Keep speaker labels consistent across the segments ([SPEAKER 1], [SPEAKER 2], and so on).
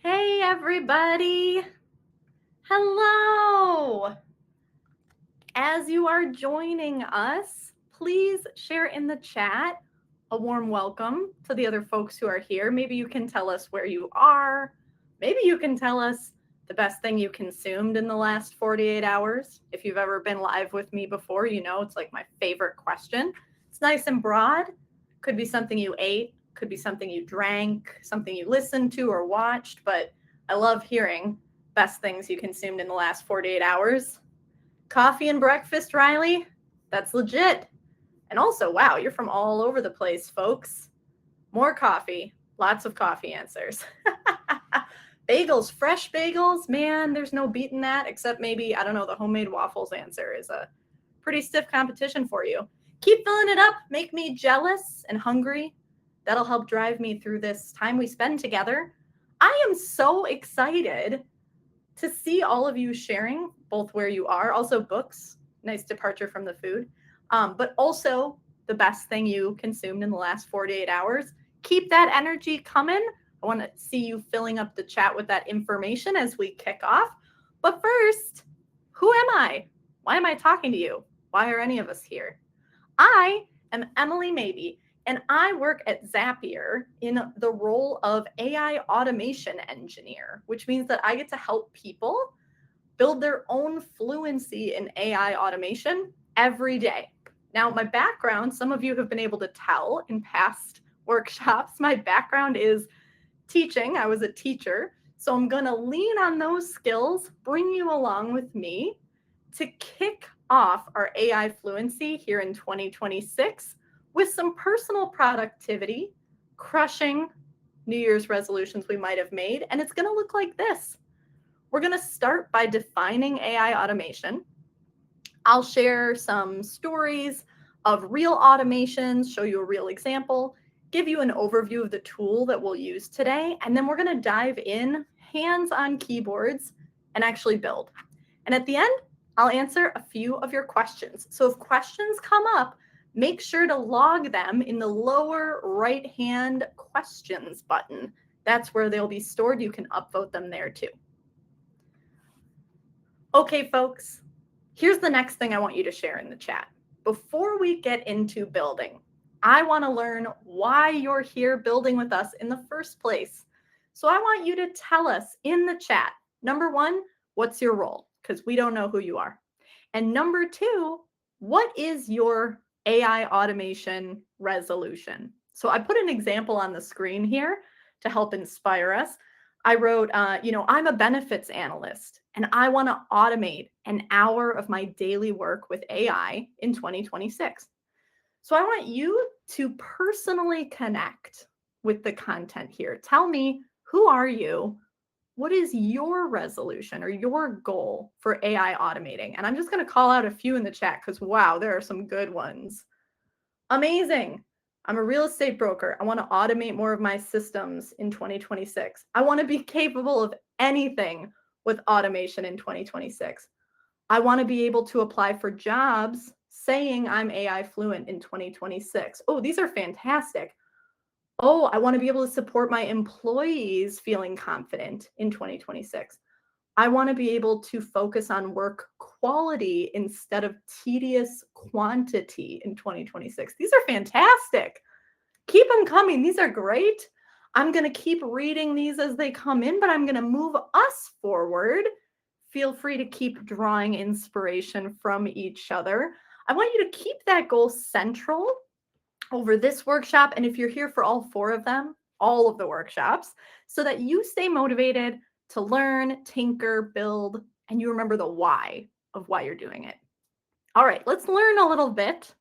[SPEAKER 1] Hey, everybody. Hello. As you are joining us, please share in the chat a warm welcome to the other folks who are here. Maybe you can tell us where you are. Maybe you can tell us the best thing you consumed in the last 48 hours. If you've ever been live with me before, you know it's like my favorite question. It's nice and broad. Could be something you ate, could be something you drank, something you listened to or watched, but I love hearing best things you consumed in the last 48 hours. Coffee and breakfast, Riley? That's legit. And also, wow, you're from all over the place, folks. More coffee, lots of coffee answers. Bagels, fresh bagels, man, there's no beating that, except maybe, I don't know, the homemade waffles answer is a pretty stiff competition for you. Keep filling it up, make me jealous and hungry. That'll help drive me through this time we spend together. I am so excited to see all of you sharing both where you are, also books, nice departure from the food, but also the best thing you consumed in the last 48 hours. Keep that energy coming. I want to see you filling up the chat with that information as we kick off. But first, who am I? Why am I talking to you? Why are any of us here? I am Emily Mabie, and I work at Zapier in the role of AI automation engineer, which means that I get to help people build their own fluency in AI automation every day. Now, my background, some of you have been able to tell in past workshops, my background is teaching. I was a teacher. So I'm going to lean on those skills, bring you along with me to kick off our AI fluency here in 2026 with some personal productivity, crushing New Year's resolutions we might have made. And it's going to look like this. We're going to start by defining AI automation. I'll share some stories of real automations, show you a real example, give you an overview of the tool that we'll use today, and then we're going to dive in hands on keyboards and actually build. And at the end, I'll answer a few of your questions. So if questions come up, make sure to log them in the lower right-hand questions button. That's where they'll be stored. You can upvote them there too. Okay, folks, here's the next thing I want you to share in the chat. Before we get into building, I want to learn why you're here building with us in the first place. So I want you to tell us in the chat, number one, what's your role? Because we don't know who you are. And number two, what is your AI automation resolution? So I put an example on the screen here to help inspire us. I wrote, I'm a benefits analyst and I want to automate an hour of my daily work with AI in 2026. So I want you to personally connect with the content here. Tell me, who are you? What is your resolution or your goal for AI automating? And I'm just going to call out a few in the chat because, wow, there are some good ones. Amazing. I'm a real estate broker. I want to automate more of my systems in 2026. I want to be capable of anything with automation in 2026. I want to be able to apply for jobs saying I'm AI fluent in 2026. Oh, these are fantastic. Oh, I want to be able to support my employees feeling confident in 2026. I want to be able to focus on work quality instead of tedious quantity in 2026. These are fantastic. Keep them coming. These are great. I'm going to keep reading these as they come in, but I'm going to move us forward. Feel free to keep drawing inspiration from each other. I want you to keep that goal central over this workshop. And if you're here for all four of them, all of the workshops, so that you stay motivated to learn, tinker, build, and you remember the why of why you're doing it. All right, let's learn a little bit.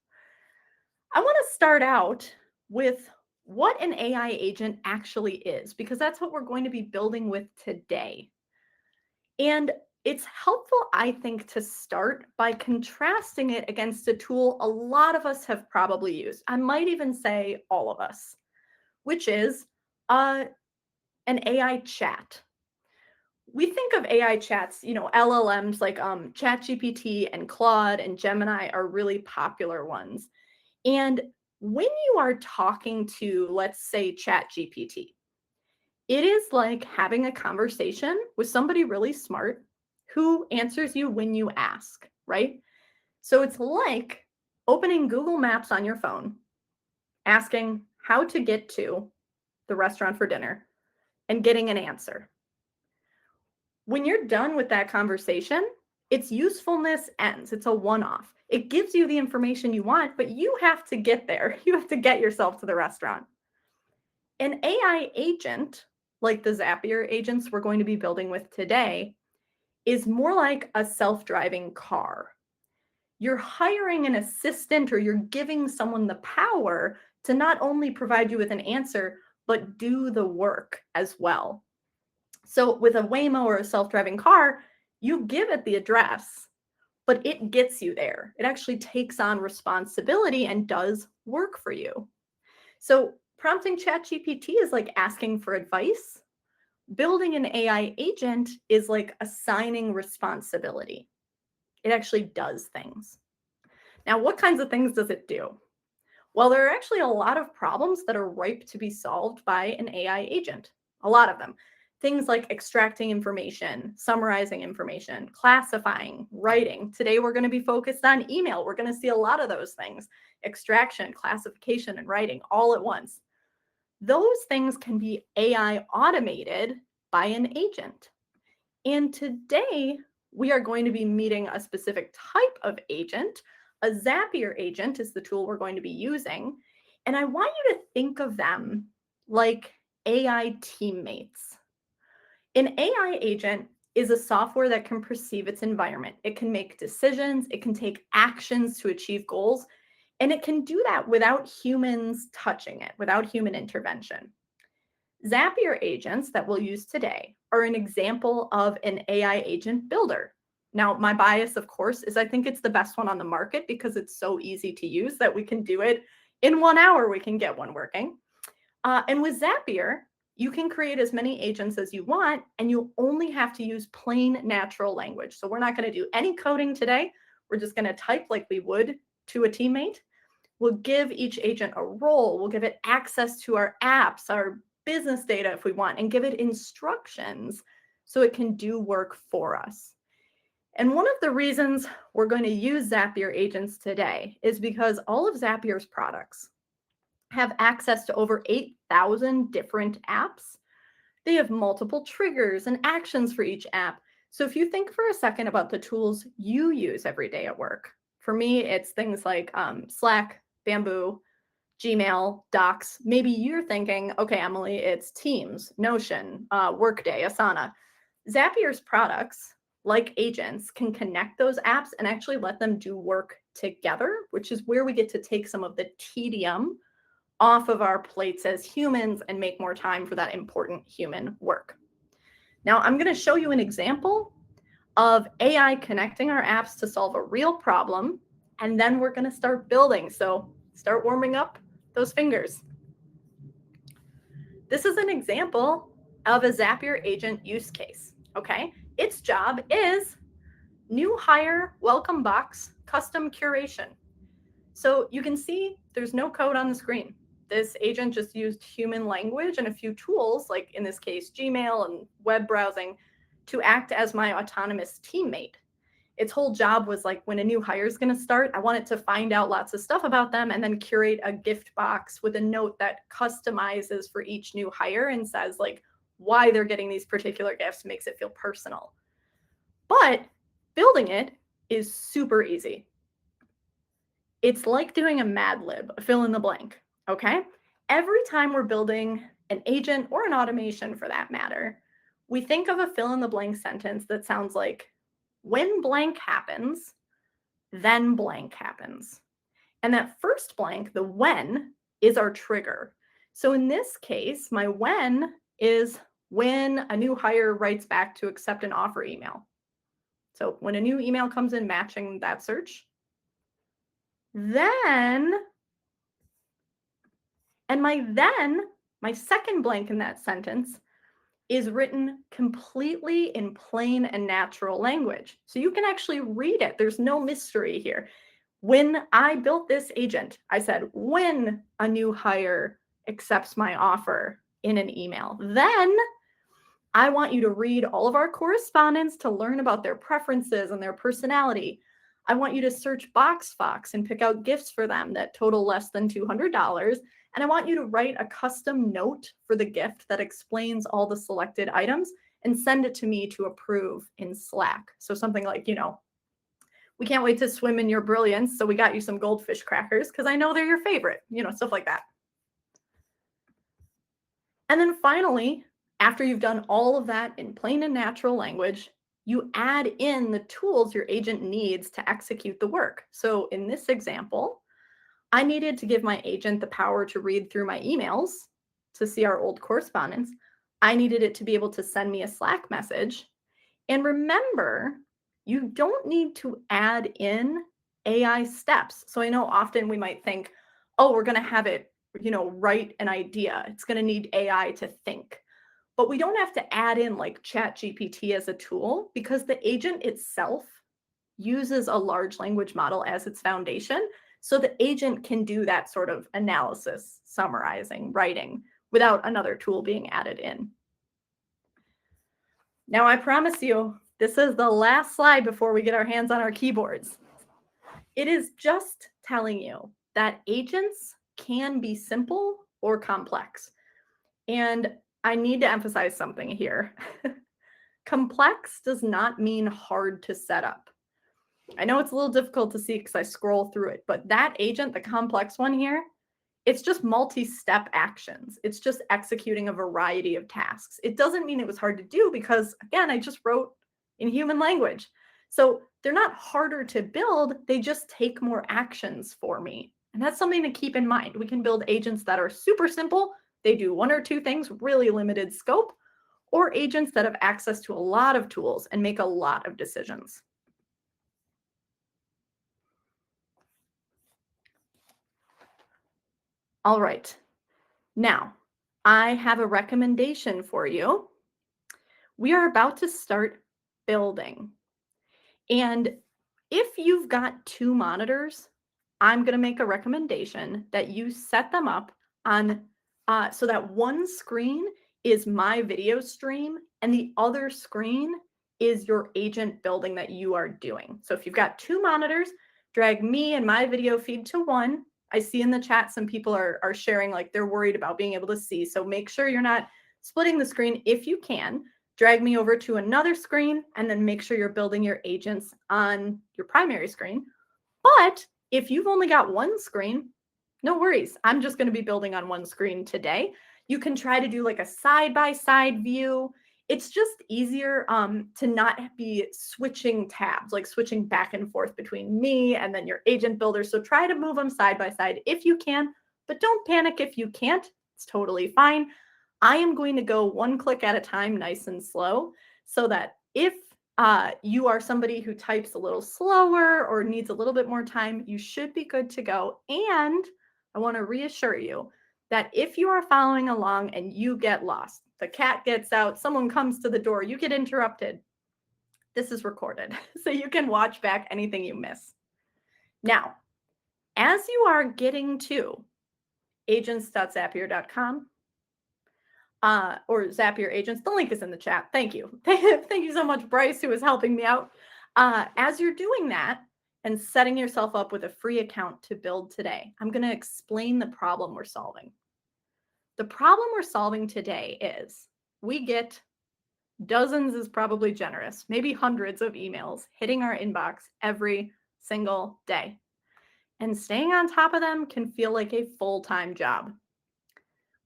[SPEAKER 1] I want to start out with what an AI agent actually is, because that's what we're going to be building with today. And it's helpful, I think, to start by contrasting it against a tool a lot of us have probably used. I might even say all of us, which is an AI chat. We think of AI chats, LLMs like ChatGPT and Claude and Gemini are really popular ones. And when you are talking to, let's say, ChatGPT, It is like having a conversation with somebody really smart who answers you when you ask, right? So it's like opening Google Maps on your phone, asking how to get to the restaurant for dinner, and getting an answer. When you're done with that conversation, its usefulness ends. It's a one-off. It gives you the information you want, but you have to get there. You have to get yourself to the restaurant. An AI agent, like the Zapier agents we're going to be building with today, is more like a self-driving car. You're hiring an assistant, or you're giving someone the power to not only provide you with an answer, but do the work as well. So with a Waymo or a self-driving car, you give it the address, but it gets you there. It actually takes on responsibility and does work for you. So prompting ChatGPT is like asking for advice. Building an AI agent is like assigning responsibility. It actually does things. Now, what kinds of things does it do? Well, there are actually a lot of problems that are ripe to be solved by an AI agent. A lot of them. Things like extracting information, summarizing information, classifying, writing. Today, we're going to be focused on email. We're going to see a lot of those things: extraction, classification, and writing all at once. Those things can be AI automated by an agent. And today, we are going to be meeting a specific type of agent. A Zapier agent is the tool we're going to be using. And I want you to think of them like AI teammates. An AI agent is a software that can perceive its environment. It can make decisions, it can take actions to achieve goals, and it can do that without humans touching it, without human intervention. Zapier agents that we'll use today are an example of an AI agent builder. Now, my bias, of course, is I think it's the best one on the market because it's so easy to use that we can do it in 1 hour. We can get one working. And with Zapier, you can create as many agents as you want, and you only have to use plain natural language. So we're not going to do any coding today. We're just going to type like we would to a teammate. We'll give each agent a role. We'll give it access to our apps, our business data if we want, and give it instructions so it can do work for us. And one of the reasons we're going to use Zapier agents today is because all of Zapier's products have access to over 8,000 different apps. They have multiple triggers and actions for each app. So if you think for a second about the tools you use every day at work, for me, it's things like Slack, Bamboo, Gmail, Docs. Maybe you're thinking, okay, Emily, it's Teams, Notion, Workday, Asana. Zapier's products, like agents, can connect those apps and actually let them do work together, which is where we get to take some of the tedium off of our plates as humans and make more time for that important human work. Now, I'm going to show you an example of AI connecting our apps to solve a real problem, and then we're going to start building. So start warming up those fingers. This is an example of a Zapier agent use case, okay? Its job is new hire welcome box custom curation. So you can see there's no code on the screen. This agent just used human language and a few tools, like in this case, Gmail and web browsing, to act as my autonomous teammate. Its whole job was like, when a new hire is going to start, I want it to find out lots of stuff about them and then curate a gift box with a note that customizes for each new hire and says like why they're getting these particular gifts, makes it feel personal. But building it is super easy. It's like doing a Mad Lib, a fill in the blank, okay? Every time we're building an agent or an automation for that matter, we think of a fill in the blank sentence that sounds like, when blank happens, then blank happens. And that first blank, the when, is our trigger. So in this case, my when is when a new hire writes back to accept an offer email. So when a new email comes in matching that search, then, and my second blank in that sentence is written completely in plain and natural language. So you can actually read it. There's no mystery here. When I built this agent, I said, when a new hire accepts my offer, in an email. Then I want you to read all of our correspondence to learn about their preferences and their personality. I want you to search BoxFox and pick out gifts for them that total less than $200. And I want you to write a custom note for the gift that explains all the selected items and send it to me to approve in Slack. So something like, we can't wait to swim in your brilliance, so we got you some goldfish crackers because I know they're your favorite, stuff like that. And then finally, after you've done all of that in plain and natural language, you add in the tools your agent needs to execute the work. So in this example, I needed to give my agent the power to read through my emails to see our old correspondence. I needed it to be able to send me a Slack message. And remember, you don't need to add in AI steps. So I know often we might think, oh, we're going to have it, write an idea. It's going to need AI to think. But we don't have to add in like ChatGPT as a tool because the agent itself uses a large language model as its foundation. So the agent can do that sort of analysis, summarizing, writing without another tool being added in. Now, I promise you, this is the last slide before we get our hands on our keyboards. It is just telling you that agents can be simple or complex. And I need to emphasize something here. Complex does not mean hard to set up. I know it's a little difficult to see because I scroll through it, but that agent, the complex one here, it's just multi-step actions. It's just executing a variety of tasks. It doesn't mean it was hard to do because, again, I just wrote in human language. So they're not harder to build. They just take more actions for me. And that's something to keep in mind. We can build agents that are super simple. They do one or two things, really limited scope, or agents that have access to a lot of tools and make a lot of decisions. All right. Now, I have a recommendation for you. We are about to start building. And if you've got two monitors, I'm going to make a recommendation that you set them up on so that one screen is my video stream and the other screen is your agent building that you are doing. So if you've got two monitors, drag me and my video feed to one. I see in the chat some people are sharing like they're worried about being able to see. So make sure you're not splitting the screen if you can. Drag me over to another screen and then make sure you're building your agents on your primary screen. But if you've only got one screen, no worries. I'm just going to be building on one screen today. You can try to do like a side-by-side view. It's just easier to not be switching tabs, like switching back and forth between me and then your agent builder. So try to move them side by side if you can, but don't panic if you can't. It's totally fine. I am going to go one click at a time, nice and slow, so that if you are somebody who types a little slower or needs a little bit more time, you should be good to go. And I want to reassure you that if you are following along and you get lost, the cat gets out, someone comes to the door, you get interrupted, this is recorded, so you can watch back anything you miss. Now, as you are getting to agents.zapier.com, or Zapier agents, the link is in the chat. Thank you. Thank you so much, Bryce, who is helping me out. As you're doing that and setting yourself up with a free account to build today, I'm going to explain the problem we're solving. The problem we're solving today is we get dozens is probably generous, maybe hundreds of emails hitting our inbox every single day. And staying on top of them can feel like a full-time job.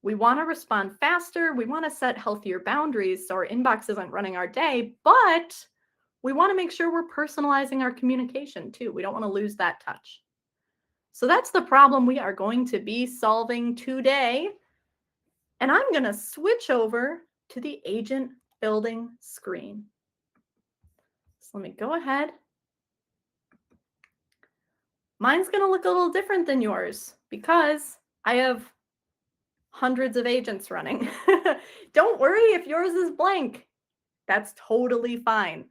[SPEAKER 1] We want to respond faster. We want to set healthier boundaries so our inbox isn't running our day, but we want to make sure we're personalizing our communication too. We don't want to lose that touch. So that's the problem we are going to be solving today. And I'm going to switch over to the agent building screen. So let me go ahead. Mine's going to look a little different than yours because I have hundreds of agents running. Don't worry if yours is blank. That's totally fine.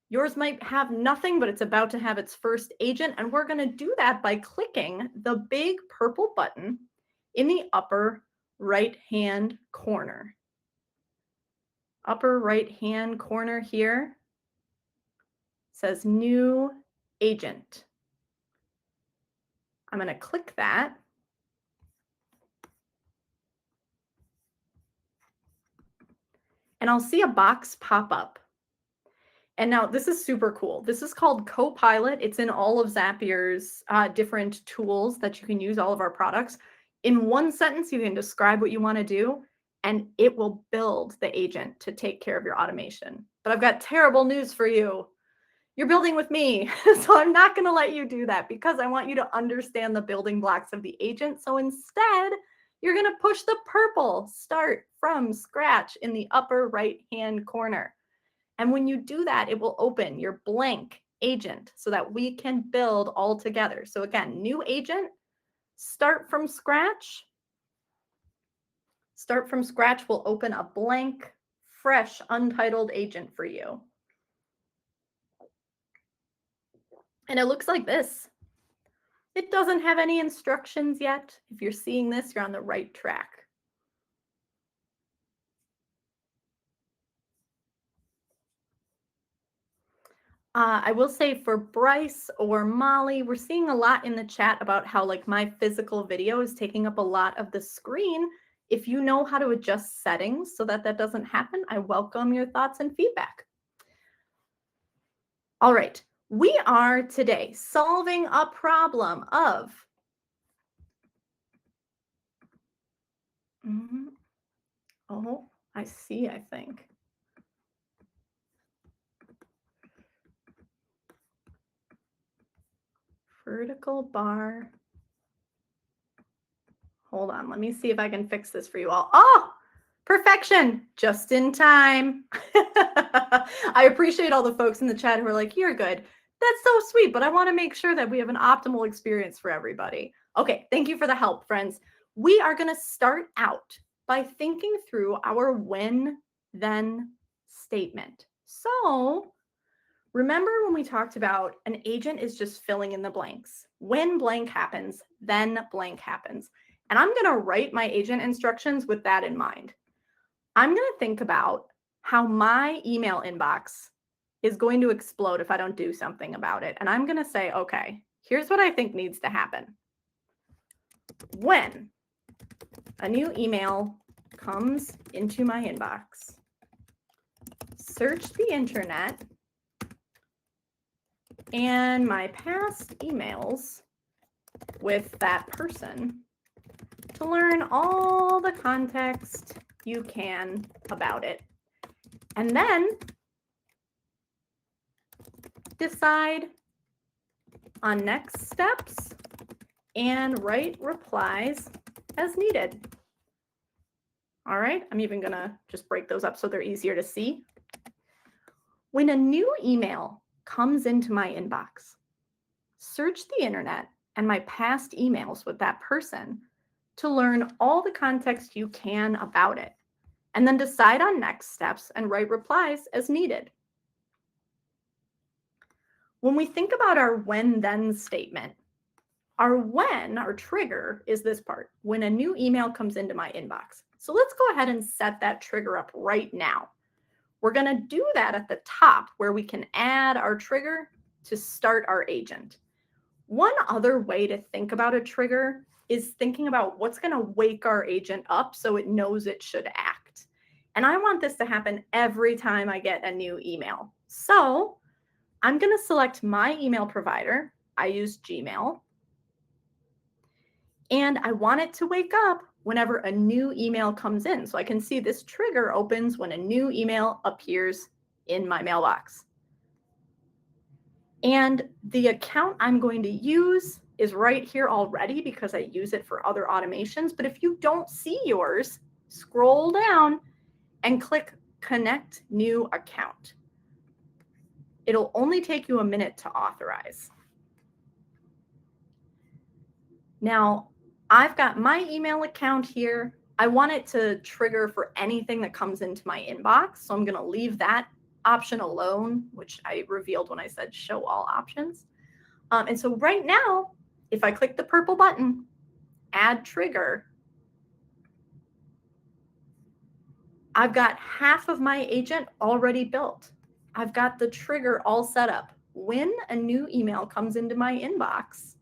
[SPEAKER 1] Yours might have nothing, but it's about to have its first agent. And we're going to do that by clicking the big purple button in the upper right-hand corner. Upper right-hand corner here says new agent. I'm going to click that. And I'll see a box pop up. And now this is super cool. This is called Copilot. It's in all of Zapier's different tools that you can use, all of our products. In one sentence, you can describe what you want to do, and it will build the agent to take care of your automation. But I've got terrible news for you. You're building with me, so I'm not going to let you do that because I want you to understand the building blocks of the agent. So instead, you're going to push the purple start from scratch in the upper right-hand corner. And when you do that, it will open your blank agent so that we can build all together. So again, new agent, start from scratch. Start from scratch will open a blank, fresh, untitled agent for you. And it looks like this. It doesn't have any instructions yet. If you're seeing this, you're on the right track. I will say for Bryce or Molly, we're seeing a lot in the chat about how like my physical video is taking up a lot of the screen. If you know how to adjust settings so that that doesn't happen, I welcome your thoughts and feedback. All right, we are today solving a problem of oh, I see, I think. Vertical bar. Hold on, let me see if I can fix this for you all. Oh, perfection, just in time. I appreciate all the folks in the chat who are like, you're good. That's so sweet, but I want to make sure that we have an optimal experience for everybody. Okay, thank you for the help, friends. We are going to start out by thinking through our when, then statement. So remember when we talked about an agent is just filling in the blanks. When blank happens, then blank happens. And I'm going to write my agent instructions with that in mind. I'm going to think about how my email inbox is going to explode if I don't do something about it. And I'm going to say, okay, here's what I think needs to happen. When a new email comes into my inbox, search the internet and my past emails with that person to learn all the context you can about it. And then decide on next steps and write replies as needed. All right, I'm even gonna just break those up so they're easier to see. When a new email comes into my inbox, search the internet and my past emails with that person to learn all the context you can about it, and then decide on next steps and write replies as needed. When we think about our when then statement, our when, our trigger, is this part, when a new email comes into my inbox. So let's go ahead and set that trigger up right now. We're going to do that at the top where we can add our trigger to start our agent. One other way to think about a trigger is thinking about what's going to wake our agent up so it knows it should act. And I want this to happen every time I get a new email. So I'm going to select my email provider. I use Gmail. And I want it to wake up whenever a new email comes in. So I can see this trigger opens when a new email appears in my mailbox. And the account I'm going to use is right here already because I use it for other automations. But if you don't see yours, scroll down and click Connect New Account. It'll only take you a minute to authorize. Now, I've got my email account here. I want it to trigger for anything that comes into my inbox. So I'm going to leave that option alone, which I revealed when I said show all options. And so right now, if I click the purple button, add trigger, I've got half of my agent already built. I've got the trigger all set up. When a new email comes into my inbox,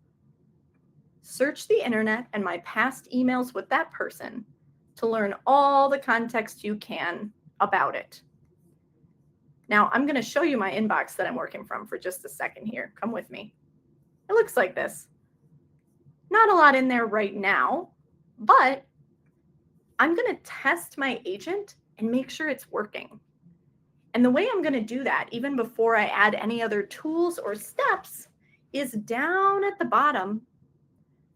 [SPEAKER 1] search the internet and my past emails with that person to learn all the context you can about it. Now, I'm going to show you my inbox that I'm working from for just a second here. Come with me. It looks like this. Not a lot in there right now, but I'm going to test my agent and make sure it's working. And the way I'm going to do that, even before I add any other tools or steps, is down at the bottom,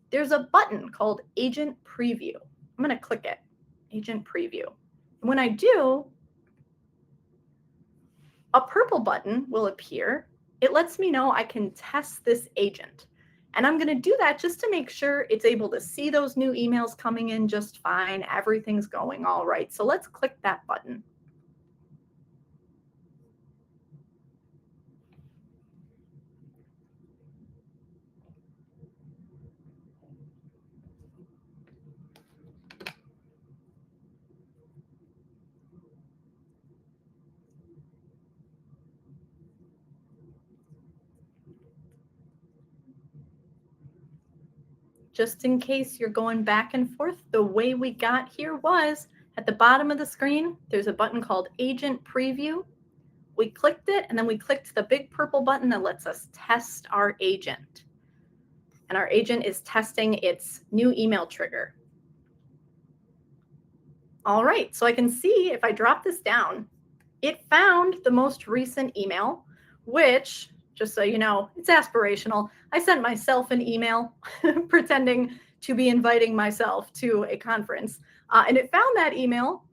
[SPEAKER 1] there's a button called Agent Preview. I'm going to click it, Agent Preview. And when I do, a purple button will appear. It lets me know I can test this agent. And I'm going to do that just to make sure it's able to see those new emails coming in just fine. Everything's going all right. So let's click that button. Just in case you're going back and forth, the way we got here was at the bottom of the screen, there's a button called Agent Preview. We clicked it, and then we clicked the big purple button that lets us test our agent. And our agent is testing its new email trigger. All right, so I can see if I drop this down, it found the most recent email, which, just so you know, it's aspirational. I sent myself an email pretending to be inviting myself to a conference. And it found that email,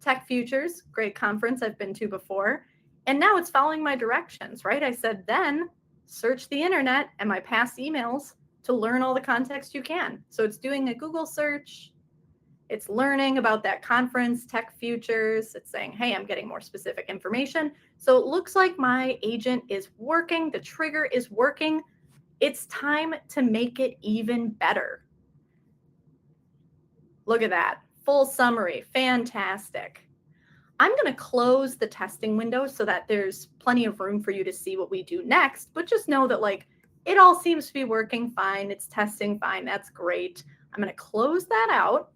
[SPEAKER 1] Tech Futures, great conference I've been to before. And now it's following my directions, right? I said, then search the internet and my past emails to learn all the context you can. So it's doing a Google search. It's learning about that conference, Tech Futures. It's saying, hey, I'm getting more specific information. So it looks like my agent is working. The trigger is working. It's time to make it even better. Look at that. Full summary. Fantastic. I'm going to close the testing window so that there's plenty of room for you to see what we do next. But just know that, like, it all seems to be working fine. It's testing fine. That's great. I'm going to close that out,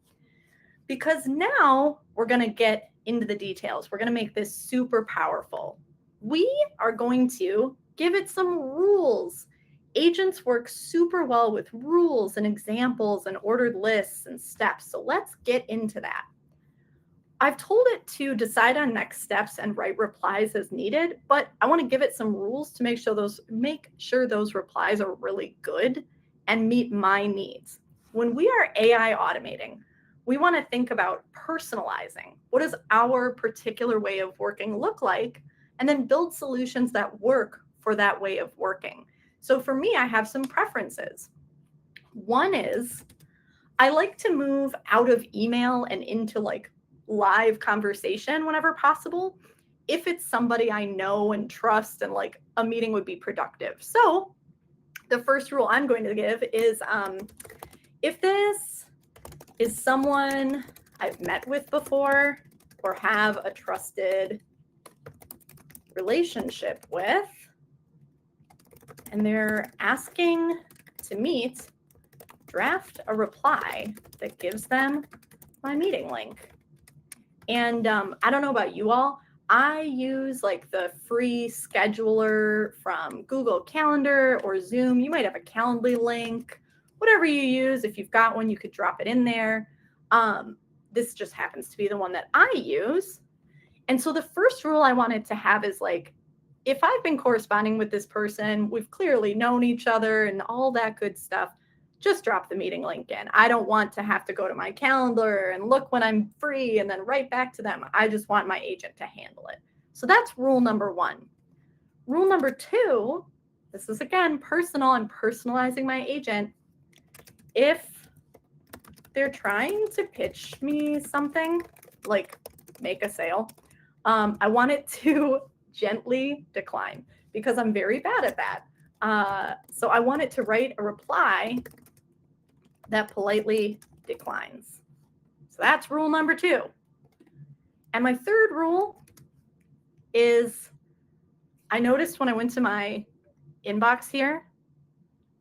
[SPEAKER 1] because now we're going to get into the details. We're going to make this super powerful. We are going to give it some rules. Agents work super well with rules and examples and ordered lists and steps. So let's get into that. I've told it to decide on next steps and write replies as needed, but I want to give it some rules to make sure those replies are really good and meet my needs. When we are AI automating, we want to think about personalizing. What does our particular way of working look like? And then build solutions that work for that way of working. So for me, I have some preferences. One is I like to move out of email and into like live conversation whenever possible, if it's somebody I know and trust and like a meeting would be productive. So the first rule I'm going to give is if this is someone I've met with before or have a trusted relationship with, and they're asking to meet, draft a reply that gives them my meeting link. And I don't know about you all, I use like the free scheduler from Google Calendar or Zoom. You might have a Calendly link, whatever you use. If you've got one, you could drop it in there. This just happens to be the one that I use. And so the first rule I wanted to have is like, if I've been corresponding with this person, we've clearly known each other and all that good stuff, just drop the meeting link in. I don't want to have to go to my calendar and look when I'm free and then write back to them. I just want my agent to handle it. So that's rule number one. Rule number two, this is again personal and personalizing my agent. If they're trying to pitch me something, like make a sale, I want it to gently decline because I'm very bad at that. So I want it to write a reply that politely declines. So that's rule number two. And my third rule is I noticed when I went to my inbox here,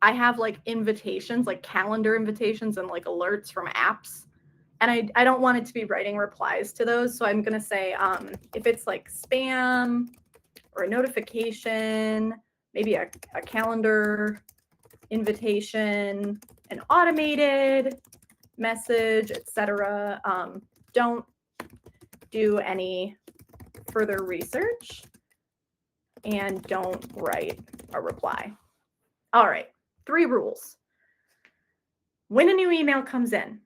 [SPEAKER 1] I have like invitations, like calendar invitations and like alerts from apps. And I don't want it to be writing replies to those. So I'm going to say if it's like spam or a notification, maybe a calendar invitation, an automated message, etc. Don't do any further research and don't write a reply. All right, 3 rules. When a new email comes in,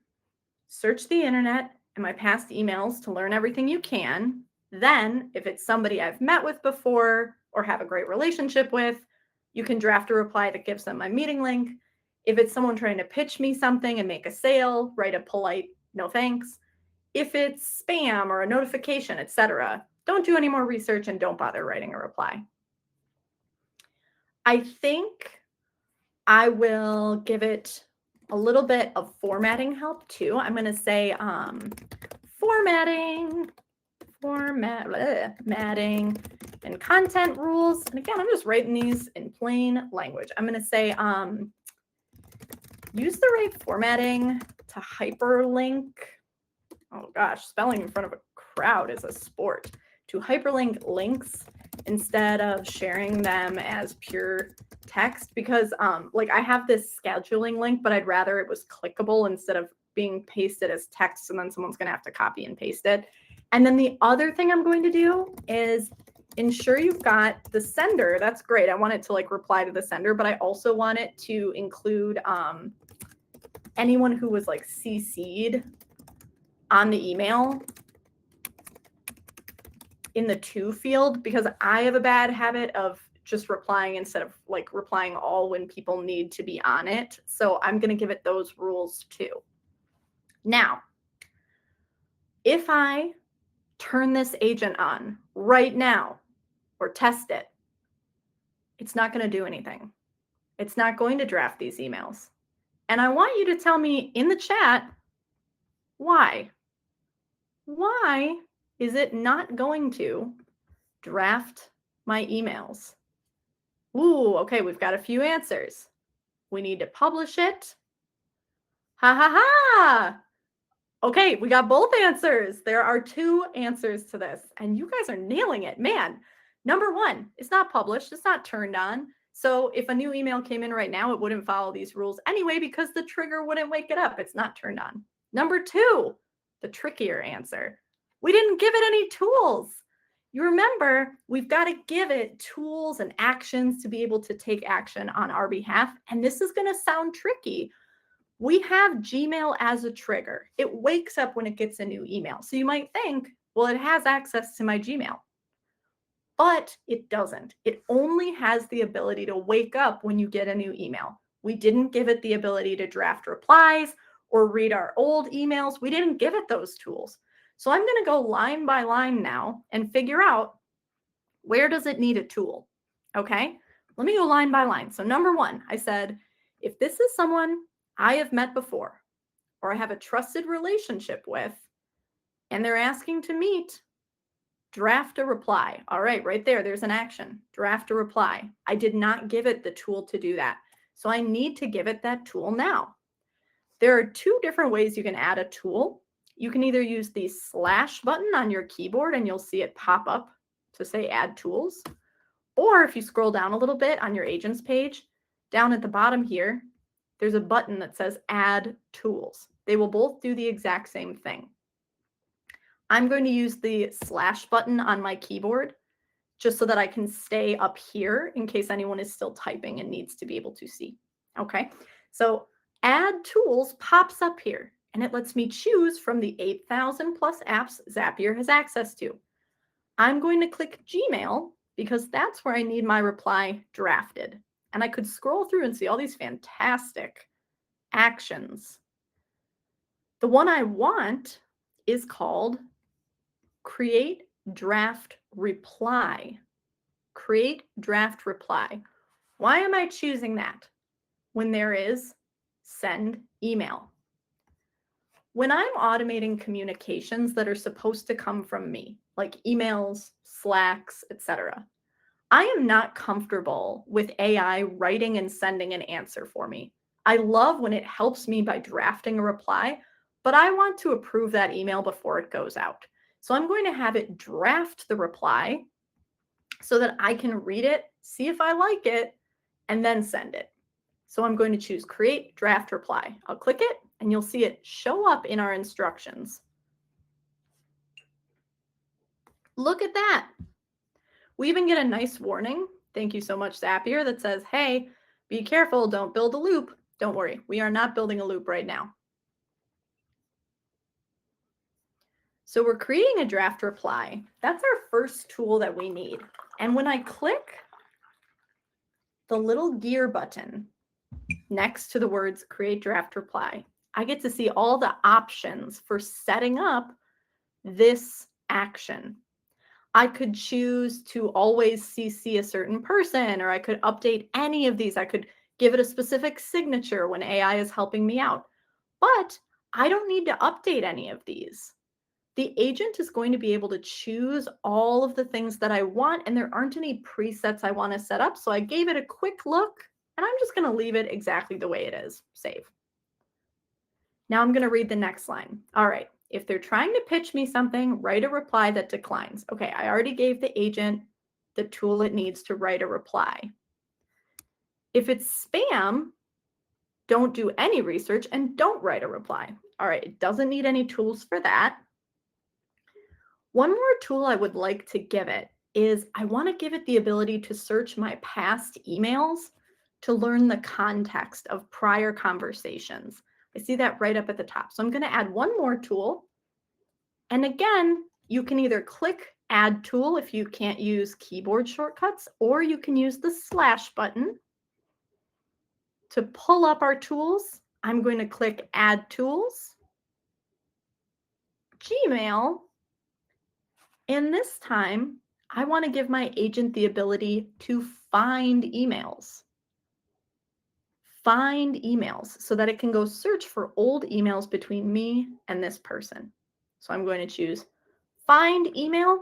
[SPEAKER 1] search the internet and my past emails to learn everything you can. Then, if it's somebody I've met with before or have a great relationship with, you can draft a reply that gives them my meeting link. If it's someone trying to pitch me something and make a sale, write a polite no thanks. If it's spam or a notification, etc., don't do any more research and don't bother writing a reply. I think I will give it a little bit of formatting help too. I'm going to say formatting and content rules. And again, I'm just writing these in plain language. I'm going to say use the right formatting to hyperlink. Oh gosh, spelling in front of a crowd is a sport. To hyperlink links instead of sharing them as pure text, because like I have this scheduling link, but I'd rather it was clickable instead of being pasted as text and then someone's going to have to copy and paste it. And then the other thing I'm going to do is ensure you've got the sender. That's great. I want it to like reply to the sender, but I also want it to include anyone who was like CC'd on the email in the to field, because I have a bad habit of just replying instead of like replying all when people need to be on it. So I'm going to give it those rules too. Now, if I turn this agent on right now or test it, it's not going to do anything. It's not going to draft these emails. And I want you to tell me in the chat why. Why is it not going to draft my emails? Ooh, okay, we've got a few answers. We need to publish it. Ha ha ha! Okay, we got both answers. There are 2 answers to this, and you guys are nailing it. Man, number 1, it's not published, it's not turned on. So if a new email came in right now, it wouldn't follow these rules anyway because the trigger wouldn't wake it up. It's not turned on. Number 2, the trickier answer. We didn't give it any tools. You remember, we've got to give it tools and actions to be able to take action on our behalf. And this is going to sound tricky. We have Gmail as a trigger. It wakes up when it gets a new email. So you might think, well, it has access to my Gmail. But it doesn't. It only has the ability to wake up when you get a new email. We didn't give it the ability to draft replies or read our old emails. We didn't give it those tools. So I'm going to go line by line now and figure out where does it need a tool. Okay, let me go line by line. So number 1, I said, if this is someone I have met before or I have a trusted relationship with and they're asking to meet, draft a reply. All right, right there, there's an action. Draft a reply. I did not give it the tool to do that. So I need to give it that tool now. There are 2 different ways you can add a tool. You can either use the / button on your keyboard and you'll see it pop up to say add tools. Or if you scroll down a little bit on your agents page, down at the bottom here, there's a button that says add tools. They will both do the exact same thing. I'm going to use the / button on my keyboard just so that I can stay up here in case anyone is still typing and needs to be able to see. Okay, so add tools pops up here and it lets me choose from the 8,000 plus apps Zapier has access to. I'm going to click Gmail because that's where I need my reply drafted. And I could scroll through and see all these fantastic actions. The one I want is called Create Draft Reply. Create Draft Reply. Why am I choosing that when there is Send Email? When I'm automating communications that are supposed to come from me, like emails, Slacks, etc., I am not comfortable with AI writing and sending an answer for me. I love when it helps me by drafting a reply, but I want to approve that email before it goes out. So I'm going to have it draft the reply so that I can read it, see if I like it, and then send it. So I'm going to choose Create Draft Reply. I'll click it, and you'll see it show up in our instructions. Look at that. We even get a nice warning. Thank you so much, Zapier, that says, hey, be careful, don't build a loop. Don't worry, we are not building a loop right now. So we're creating a draft reply. That's our first tool that we need. And when I click the little gear button next to the words Create Draft Reply, I get to see all the options for setting up this action. I could choose to always CC a certain person, or I could update any of these. I could give it a specific signature when AI is helping me out. But I don't need to update any of these. The agent is going to be able to choose all of the things that I want, and there aren't any presets I want to set up. So I gave it a quick look, and I'm just going to leave it exactly the way it is. Save. Now I'm going to read the next line. All right. If they're trying to pitch me something, write a reply that declines. Okay, I already gave the agent the tool it needs to write a reply. If it's spam, don't do any research and don't write a reply. All right, it doesn't need any tools for that. One more tool I would like to give it is I want to give it the ability to search my past emails to learn the context of prior conversations. I see that right up at the top. So I'm going to add one more tool. And again, you can either click Add Tool if you can't use keyboard shortcuts, or you can use the slash button to pull up our tools. I'm going to click Add Tools, Gmail, and this time I want to give my agent the ability to find emails. Find emails so that it can go search for old emails between me and this person. So I'm going to choose Find Email.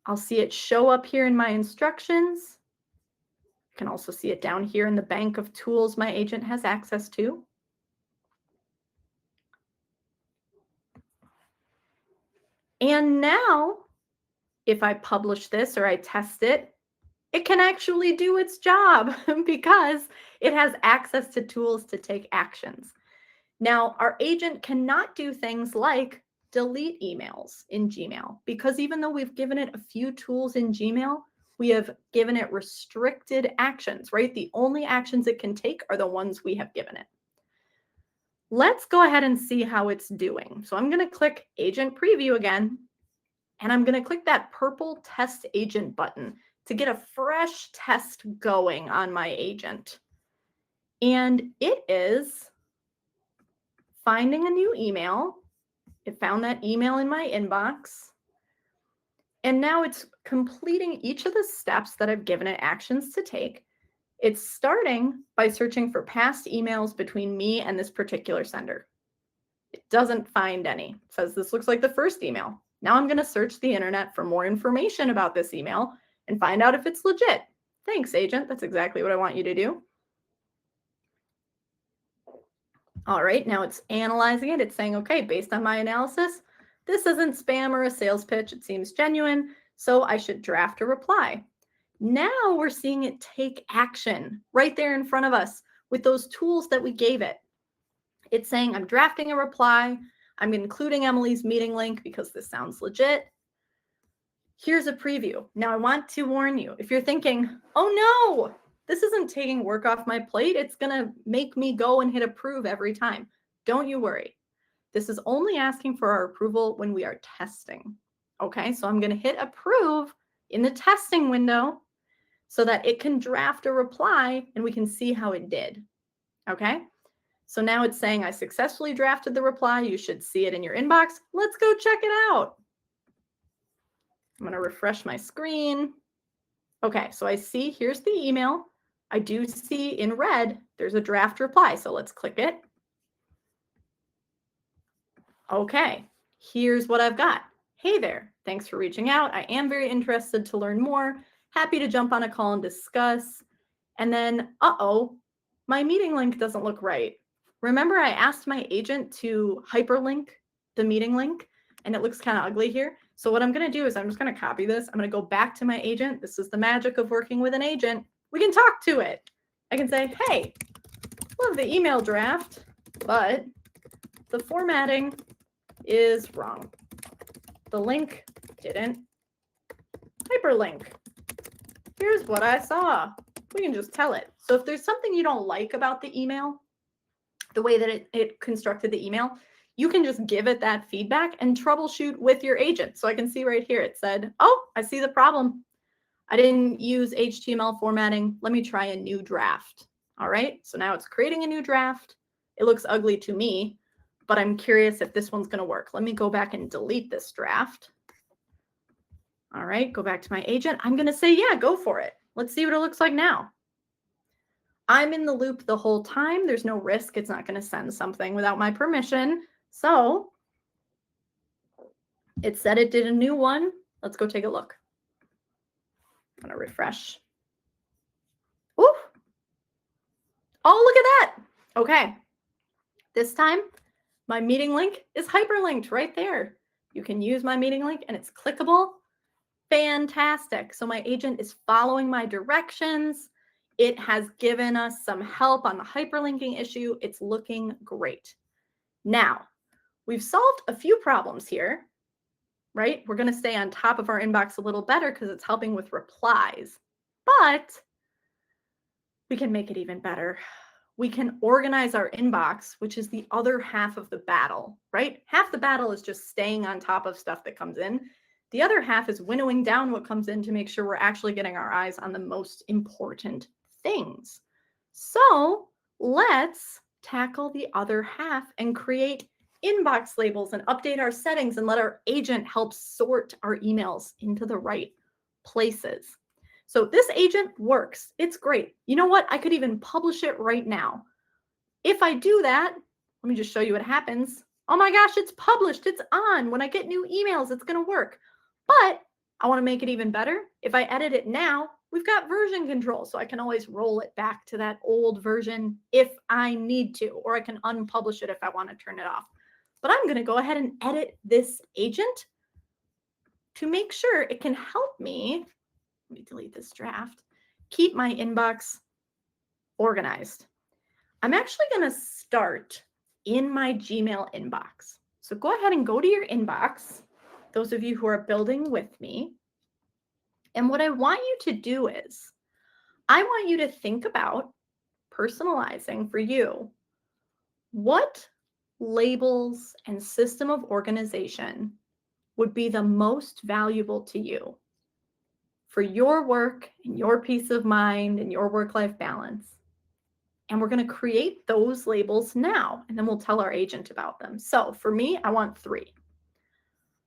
[SPEAKER 1] I'll see it show up here in my instructions. You can also see it down here in the bank of tools my agent has access to. And now, if I publish this or I test it, it can actually do its job because it has access to tools to take actions. Now, our agent cannot do things like delete emails in Gmail because even though we've given it a few tools in Gmail, we have given it restricted actions, right? The only actions it can take are the ones we have given it. Let's go ahead and see how it's doing. So I'm going to click Agent Preview again, and I'm going to click that purple Test Agent button to get a fresh test going on my agent. And it is finding a new email. It found that email in my inbox. And now it's completing each of the steps that I've given it actions to take. It's starting by searching for past emails between me and this particular sender. It doesn't find any. It says this looks like the first email. Now I'm going to search the internet for more information about this email and find out if it's legit. Thanks, agent. That's exactly what I want you to do. All right, now it's analyzing it. It's saying, okay, based on my analysis, this isn't spam or a sales pitch. It seems genuine, so I should draft a reply. Now we're seeing it take action right there in front of us with those tools that we gave it. It's saying, I'm drafting a reply. I'm including Emily's meeting link because this sounds legit. Here's a preview. Now I want to warn you, if you're thinking, oh no, this isn't taking work off my plate, it's going to make me go and hit approve every time. Don't you worry. This is only asking for our approval when we are testing. Okay, so I'm going to hit approve in the testing window so that it can draft a reply and we can see how it did. Okay, so now it's saying I successfully drafted the reply. You should see it in your inbox. Let's go check it out. I'm going to refresh my screen. Okay, so I see here's the email. I do see in red, there's a draft reply. So let's click it. Okay, here's what I've got. Hey there, thanks for reaching out. I am very interested to learn more. Happy to jump on a call and discuss. And then, my meeting link doesn't look right. Remember, I asked my agent to hyperlink the meeting link, and it looks kind of ugly here. So what I'm going to do is I'm just going to copy this. I'm going to go back to my agent. This is the magic of working with an agent. We can talk to it. I can say, hey, love the email draft, but the formatting is wrong. The link didn't hyperlink. Here's what I saw. We can just tell it. So if there's something you don't like about the email, the way that it constructed the email, you can just give it that feedback and troubleshoot with your agent. So I can see right here, it said, oh, I see the problem. I didn't use HTML formatting. Let me try a new draft. All right, so now it's creating a new draft. It looks ugly to me, but I'm curious if this one's gonna work. Let me go back and delete this draft. All right, go back to my agent. I'm gonna say, yeah, go for it. Let's see what it looks like now. I'm in the loop the whole time. There's no risk. It's not gonna send something without my permission. So it said it did a new one. Let's go take a look. I'm gonna refresh. Ooh. Oh, look at that. Okay. This time, my meeting link is hyperlinked right there. You can use my meeting link and it's clickable. Fantastic. So my agent is following my directions. It has given us some help on the hyperlinking issue. It's looking great. Now, we've solved a few problems here, right? We're going to stay on top of our inbox a little better because it's helping with replies, but we can make it even better. We can organize our inbox, which is the other half of the battle, right? Half the battle is just staying on top of stuff that comes in. The other half is winnowing down what comes in to make sure we're actually getting our eyes on the most important things. So let's tackle the other half and create inbox labels and update our settings and let our agent help sort our emails into the right places. So this agent works. It's great. You know what? I could even publish it right now. If I do that, let me just show you what happens. Oh my gosh, it's published. It's on. When I get new emails, it's going to work. But I want to make it even better. If I edit it now, we've got version control. So I can always roll it back to that old version if I need to, or I can unpublish it if I want to turn it off. But I'm going to go ahead and edit this agent to make sure it can help me. Let me delete this draft. Keep my inbox organized. I'm actually going to start in my Gmail inbox. So go ahead and go to your inbox, those of you who are building with me. And what I want you to do is, I want you to think about personalizing for you. What labels and system of organization would be the most valuable to you for your work and your peace of mind and your work-life balance? And we're going to create those labels now, and then we'll tell our agent about them. So for me, I want 3.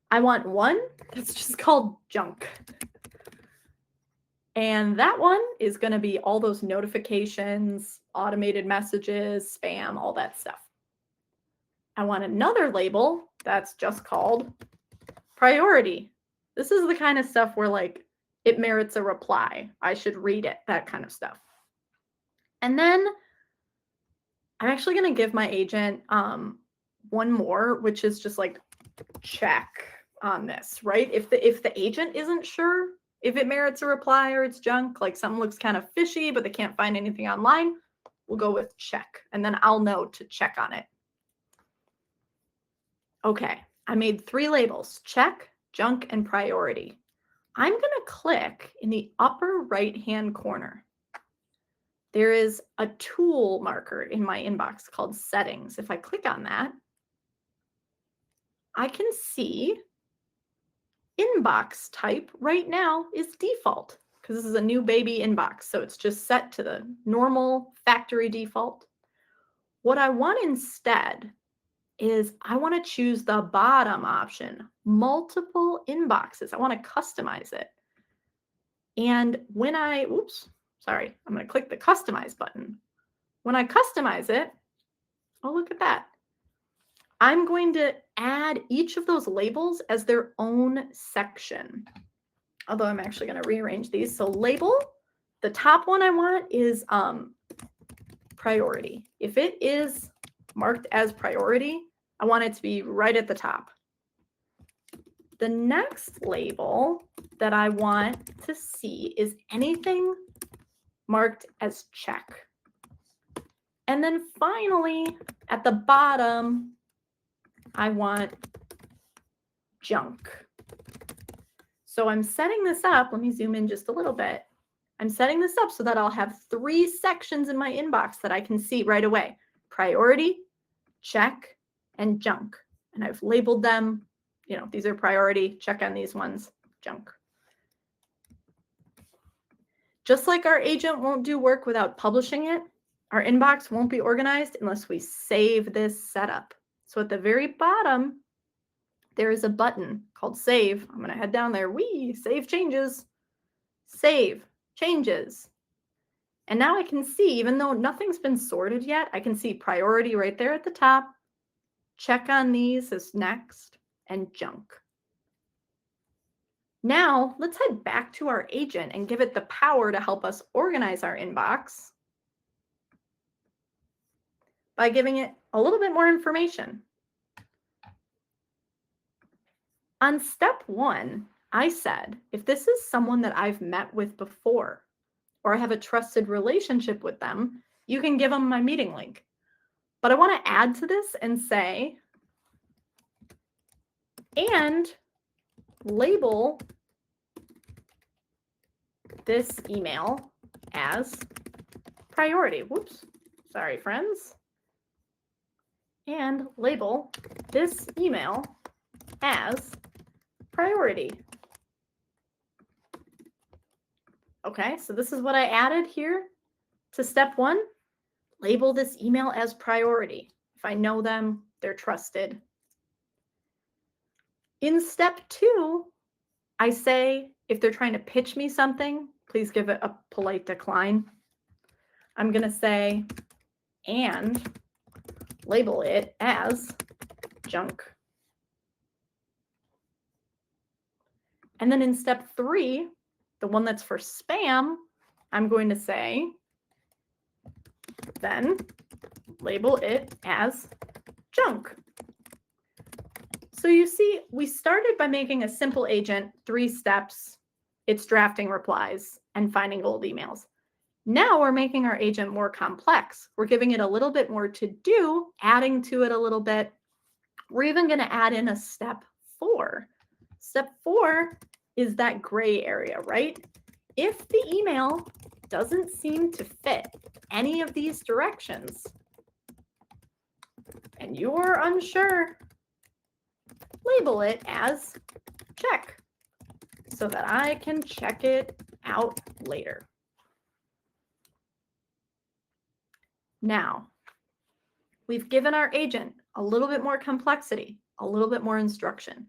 [SPEAKER 1] I want one that's just called junk. And that one is going to be all those notifications, automated messages, spam, all that stuff. I want another label that's just called priority. This is the kind of stuff where like it merits a reply. I should read it, that kind of stuff. And then I'm actually going to give my agent one more, which is just like check on this, right? If the agent isn't sure if it merits a reply or it's junk, like something looks kind of fishy, but they can't find anything online, we'll go with check, and then I'll know to check on it. Okay, I made 3 labels: check, junk, and priority. I'm going to click in the upper right-hand corner. There is a tool marker in my inbox called settings. If I click on that, I can see inbox type right now is default because this is a new baby inbox. So it's just set to the normal factory default. What I want instead is I want to choose the bottom option, multiple inboxes. I want to customize it. And when I'm going to click the customize button. When I customize it, oh, look at that. I'm going to add each of those labels as their own section. Although I'm actually going to rearrange these. So label, the top one I want is priority. If it is marked as priority, I want it to be right at the top. The next label that I want to see is anything marked as check. And then finally, at the bottom, I want junk. So I'm setting this up. Let me zoom in just a little bit. I'm setting this up so that I'll have 3 sections in my inbox that I can see right away. Priority, check, and junk. And I've labeled them, these are priority, check on these ones, junk. Just like our agent won't do work without publishing it, our inbox won't be organized unless we save this setup. So at the very bottom, there is a button called Save. I'm going to head down there. Save changes. Save changes. And now I can see, even though nothing's been sorted yet, I can see priority right there at the top. Check on these is next, and junk. Now, let's head back to our agent and give it the power to help us organize our inbox by giving it a little bit more information. On step 1, I said, if this is someone that I've met with before, or I have a trusted relationship with them, you can give them my meeting link. But I want to add to this and say, and label this email as priority. Whoops, sorry, friends. And label this email as priority. Okay, so this is what I added here to step 1. Label this email as priority. If I know them, they're trusted. In step 2, I say, if they're trying to pitch me something, please give it a polite decline. I'm going to say, and label it as junk. And then in step 3, the one that's for spam, I'm going to say, then label it as junk. So you see, we started by making a simple agent, 3 steps. It's drafting replies and finding old emails. Now we're making our agent more complex. We're giving it a little bit more to do, adding to it a little bit. We're even going to add in a step 4. Step 4 is that gray area, right? If the email doesn't seem to fit any of these directions, and you're unsure, label it as check so that I can check it out later. Now, we've given our agent a little bit more complexity, a little bit more instruction,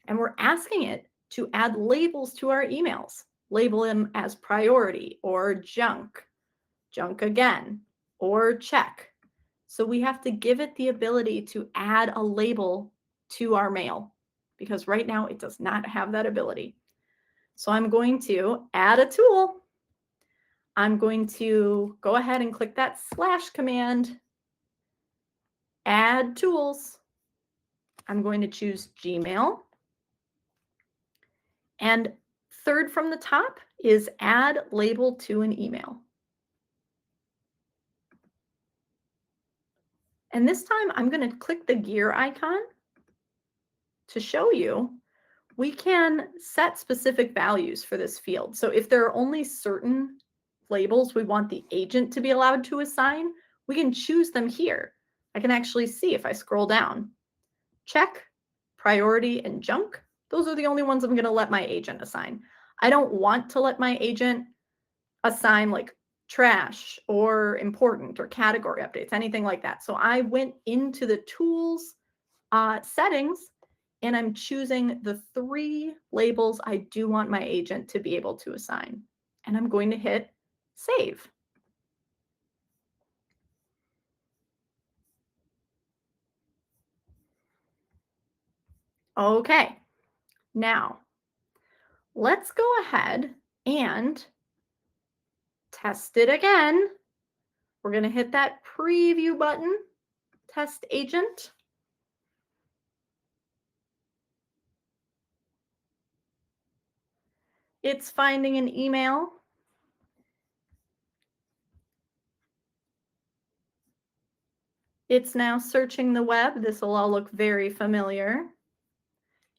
[SPEAKER 1] and we're asking it to add labels to our emails. Label them as priority or junk, junk again, or check. So we have to give it the ability to add a label to our mail because right now it does not have that ability. So I'm going to add a tool. I'm going to go ahead and click that / command, add tools. I'm going to choose Gmail. And third from the top is add label to an email. And this time I'm going to click the gear icon to show you we can set specific values for this field. So if there are only certain labels we want the agent to be allowed to assign, we can choose them here. I can actually see if I scroll down. Check, priority, and junk. Those are the only ones I'm going to let my agent assign. I don't want to let my agent assign like trash or important or category updates, anything like that. So I went into the tools settings and I'm choosing the 3 labels I do want my agent to be able to assign. And I'm going to hit save. Okay, now let's go ahead and test it again. We're going to hit that preview button, test agent. It's finding an email. It's now searching the web. This will all look very familiar.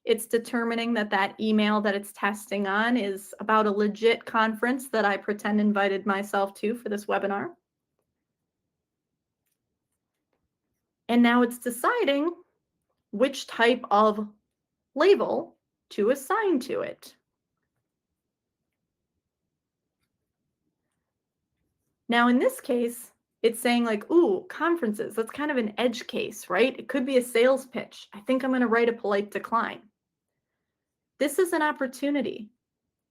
[SPEAKER 1] It's determining that that email that it's testing on is about a legit conference that I pretend invited myself to for this webinar. And now it's deciding which type of label to assign to it. Now, in this case, it's saying like, ooh, conferences, that's kind of an edge case, right? It could be a sales pitch. I think I'm going to write a polite decline. This is an opportunity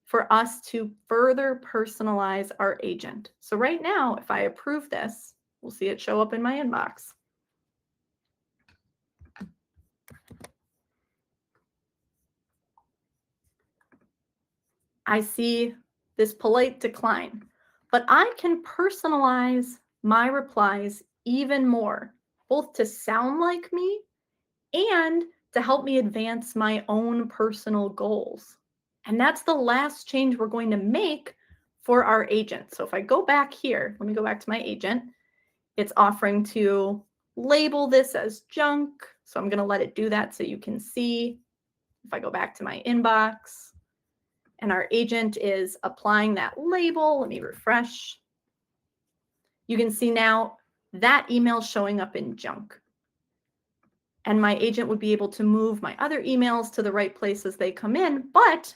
[SPEAKER 1] for us to further personalize our agent. So right now, if I approve this, we'll see it show up in my inbox. I see this polite decline, but I can personalize my replies even more, both to sound like me and to help me advance my own personal goals. And that's the last change we're going to make for our agent. So if I go back here, let me go back to my agent. It's offering to label this as junk. So I'm going to let it do that so you can see. If I go back to my inbox and our agent is applying that label, let me refresh. You can see now that email showing up in junk. And my agent would be able to move my other emails to the right place as they come in. But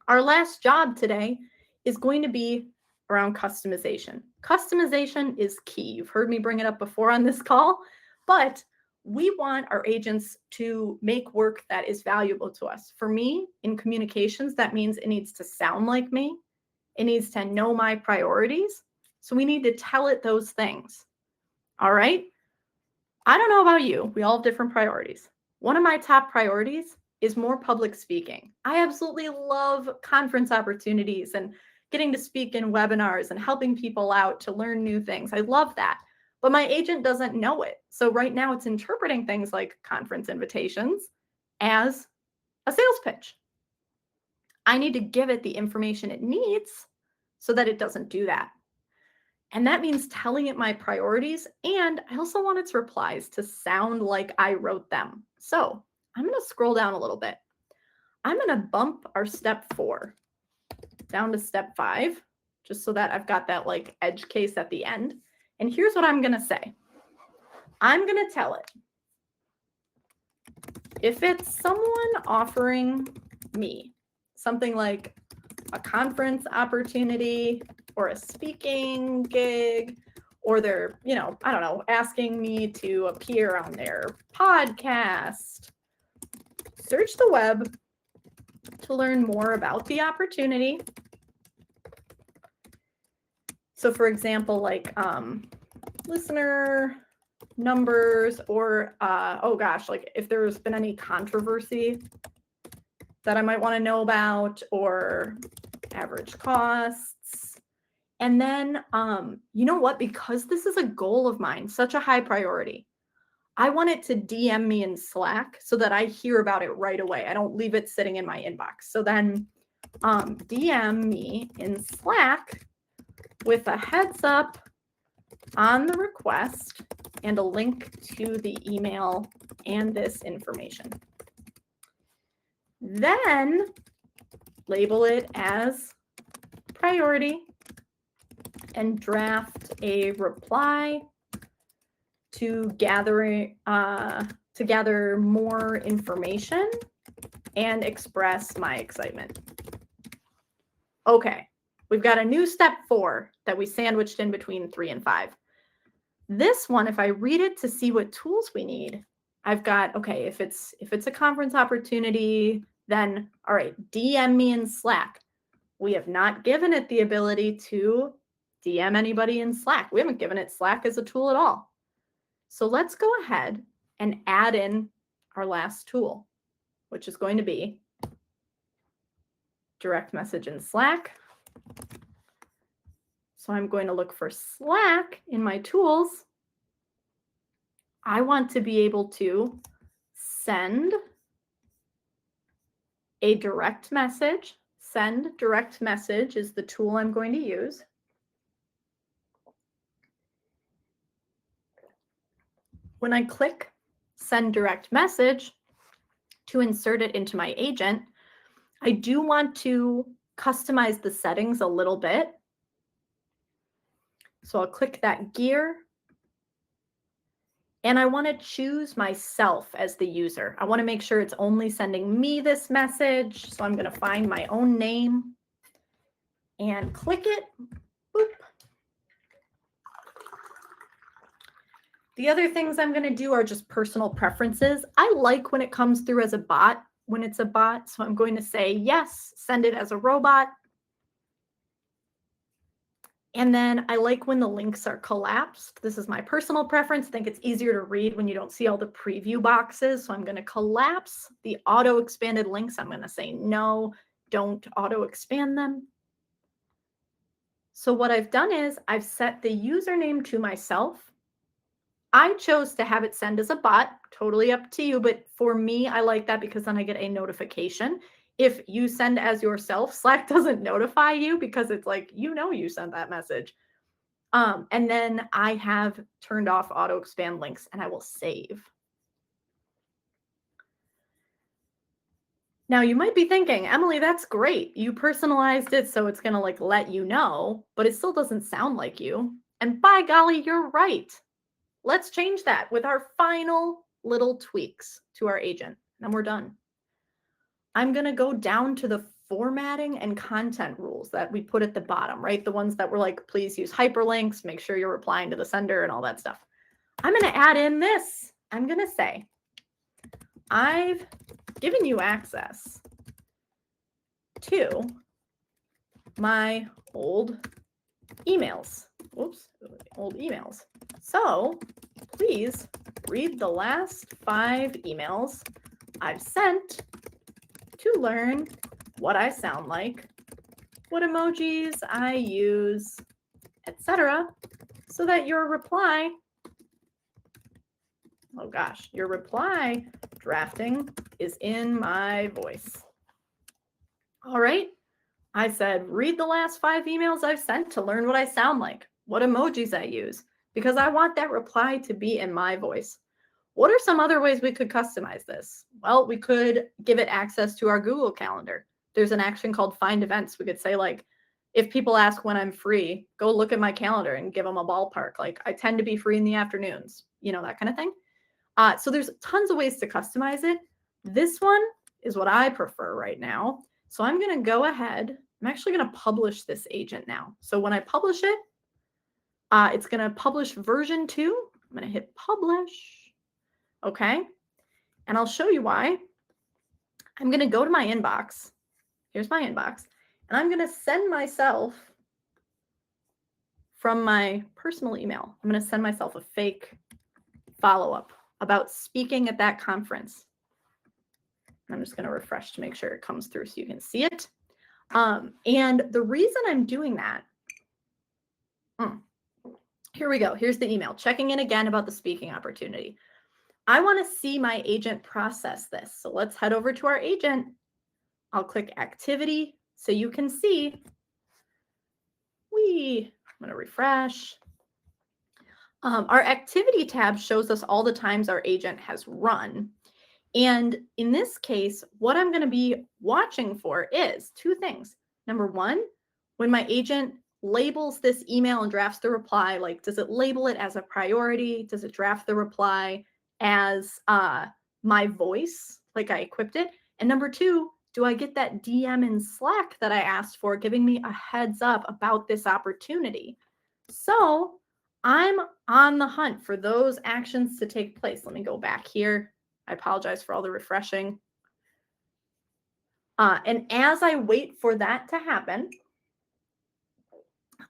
[SPEAKER 1] our last job today is going to be around customization. Customization is key. You've heard me bring it up before on this call, but we want our agents to make work that is valuable to us. For me, in communications, that means it needs to sound like me. It needs to know my priorities. So we need to tell it those things. All right? I don't know about you. We all have different priorities. One of my top priorities is more public speaking. I absolutely love conference opportunities and getting to speak in webinars and helping people out to learn new things. I love that. But my agent doesn't know it. So right now it's interpreting things like conference invitations as a sales pitch. I need to give it the information it needs so that it doesn't do that. And that means telling it my priorities. And I also want its replies to sound like I wrote them. So I'm going to scroll down a little bit. I'm going to bump our step 4 down to step 5, just so that I've got that like edge case at the end. And here's what I'm going to say. I'm going to tell it, if it's someone offering me something like a conference opportunity or a speaking gig, or they're, I don't know, asking me to appear on their podcast, search the web to learn more about the opportunity. So for example, like listener numbers, or like if there's been any controversy that I might want to know about, or average costs. And then, you know what? Because this is a goal of mine, such a high priority, I want it to DM me in Slack so that I hear about it right away. I don't leave it sitting in my inbox. So then DM me in Slack with a heads up on the request and a link to the email and this information. Then label it as priority and draft a reply to gather more information and express my excitement. Okay, we've got a new step 4 that we sandwiched in between 3 and 5. This one, if I read it to see what tools we need, I've got, okay, if it's a conference opportunity, then all right, DM me in Slack. We have not given it the ability to DM anybody in Slack. We haven't given it Slack as a tool at all. So let's go ahead and add in our last tool. which is going to be direct message in Slack. So I'm going to look for Slack in my tools. I want to be able to send a direct message. Send direct message is the tool I'm going to use. When I click send direct message to insert it into my agent, I do want to customize the settings a little bit. So I'll click that gear. And I want to choose myself as the user. I want to make sure it's only sending me this message. So I'm going to find my own name and click it. Boop. The other things I'm going to do are just personal preferences. I like when it comes through as a bot, when it's a bot. So I'm going to say, yes, send it as a robot. And then I like when the links are collapsed. This is my personal preference. I think it's easier to read when you don't see all the preview boxes. So I'm going to collapse the auto expanded links. I'm going to say, no, don't auto expand them. So what I've done is I've set the username to myself. I chose to have it send as a bot, totally up to you. But for me, I like that because then I get a notification. If you send as yourself, Slack doesn't notify you because it's like, you know, you sent that message. And then I have turned off auto expand links and I will save. Now you might be thinking, Emily, that's great. You personalized it so it's going to like let you know, but it still doesn't sound like you. And by golly, you're right. Let's change that with our final little tweaks to our agent. And we're done. I'm going to go down to the formatting and content rules that we put at the bottom, right? The ones that were like, please use hyperlinks, make sure you're replying to the sender and all that stuff. I'm going to add in this. I'm going to say, I've given you access to my old emails. Whoops, old emails. So please read the last 5 emails I've sent to learn what I sound like, what emojis I use, etc., so that your reply, oh gosh, your reply drafting is in my voice. All right, I said, read the last 5 emails I've sent to learn what I sound like, what emojis I use, because I want that reply to be in my voice. What are some other ways we could customize this? Well, we could give it access to our Google Calendar. There's an action called Find Events. We could say, like, if people ask when I'm free, go look at my calendar and give them a ballpark. Like, I tend to be free in the afternoons, you know, that kind of thing. So there's tons of ways to customize it. This one is what I prefer right now. So I'm going to go ahead. I'm actually going to publish this agent now. So when I publish it, it's going to publish version 2. I'm going to hit publish. Okay. And I'll show you why. I'm going to go to my inbox. Here's my inbox. And I'm going to send myself from my personal email. I'm going to send myself a fake follow-up about speaking at that conference. I'm just going to refresh to make sure it comes through so you can see it. And the reason I'm doing that, here we go. Here's the email. Checking in again about the speaking opportunity. I want to see my agent process this. So let's head over to our agent. I'll click activity so you can see. I'm going to refresh. Our activity tab shows us all the times our agent has run. And in this case, what I'm going to be watching for is 2 things. Number 1, when my agent labels this email and drafts the reply, like, does it label it as a priority? Does it draft the reply as my voice, like I equipped it? And number 2, do I get that DM in Slack that I asked for, giving me a heads up about this opportunity? So I'm on the hunt for those actions to take place. Let me go back here. I apologize for all the refreshing. And as I wait for that to happen,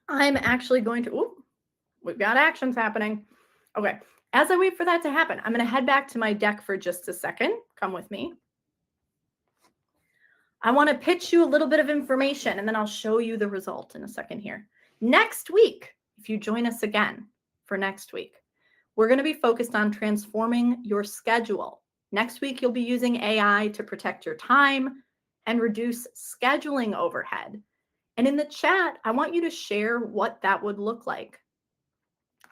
[SPEAKER 1] I'm actually going to, we've got actions happening. Okay. As I wait for that to happen, I'm going to head back to my deck for just a second. Come with me. I want to pitch you a little bit of information, and then I'll show you the result in a second here. Next week, if you join us again for next week, we're going to be focused on transforming your schedule. Next week, you'll be using AI to protect your time and reduce scheduling overhead. And in the chat, I want you to share what that would look like.